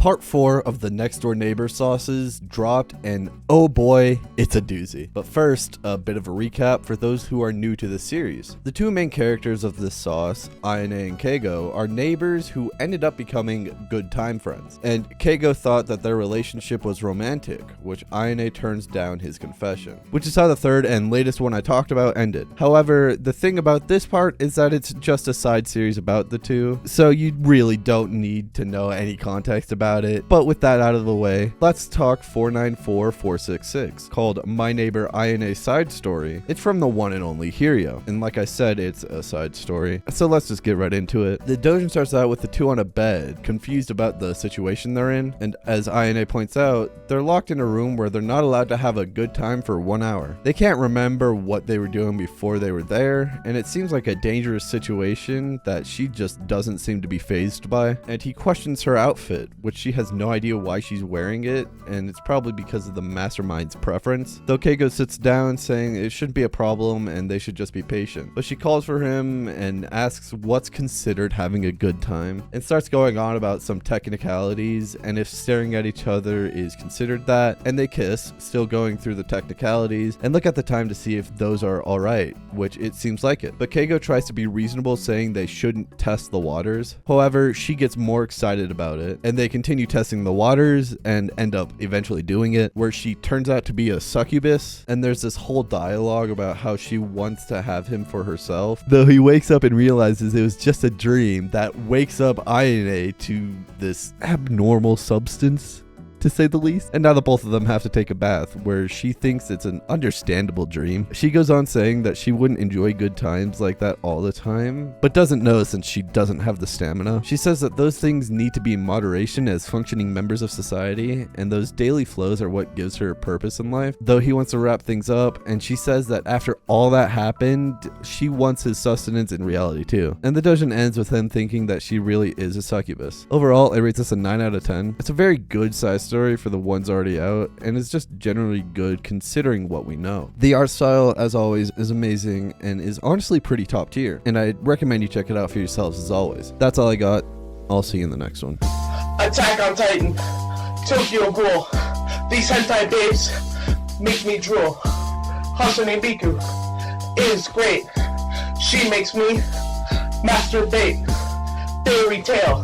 part 4 of the Next Door Neighbor sauces dropped, and oh boy, it's a doozy. But first, a bit of a recap for those who are new to the series. The two main characters of this sauce, Ayane and Keigo, are neighbors who ended up becoming good time friends. And Keigo thought that their relationship was romantic, which Ayane turns down his confession. Which is how the third and latest one I talked about ended. However, the thing about this part is that it's just a side series about the two, so you really don't need to know any context about it. But with that out of the way, let's talk 494466, called My Neighbor Ayane's Side Story. It's from the one and only HERIGOAT, and like I said, it's a side story. So let's just get right into it. The doujin starts out with the two on a bed, confused about the situation they're in, and as Ayane points out, they're locked in a room where they're not allowed to have a good time for 1 hour. They can't remember what they were doing before they were there, and it seems like a dangerous situation that she just doesn't seem to be fazed by. And he questions her outfit, which she has no idea why she's wearing it, and it's probably because of the mastermind's preference. Though Keigo sits down saying it shouldn't be a problem and they should just be patient. But she calls for him and asks what's considered having a good time, and starts going on about some technicalities and if staring at each other is considered that, and they kiss, still going through the technicalities, and look at the time to see if those are alright, which it seems like it. But Keigo tries to be reasonable, saying they shouldn't test the waters. However, she gets more excited about it, and they continue testing the waters and end up eventually doing it, where she turns out to be a succubus, and there's this whole dialogue about how she wants to have him for herself, though he wakes up and realizes it was just a dream that wakes up Ayane to this abnormal substance, to say the least. And now the both of them have to take a bath, where she thinks it's an understandable dream. She goes on saying that she wouldn't enjoy good times like that all the time, but doesn't know since she doesn't have the stamina. She says that those things need to be in moderation as functioning members of society, and those daily flows are what gives her purpose in life. Though he wants to wrap things up, and she says that after all that happened, she wants his sustenance in reality too. And the doujin ends with him thinking that she really is a succubus. Overall, it rates us a 9 out of 10. It's a very good size story for the ones already out, and it's just generally good considering what we know. The art style, as always, is amazing and is honestly pretty top tier, and I recommend you check it out for yourselves as always. That's all I got. I'll see you in the next one. Attack on Titan, Tokyo Ghoul. These hentai babes make me drool. Hasane Biku is great. She makes me masturbate. Fairy tale.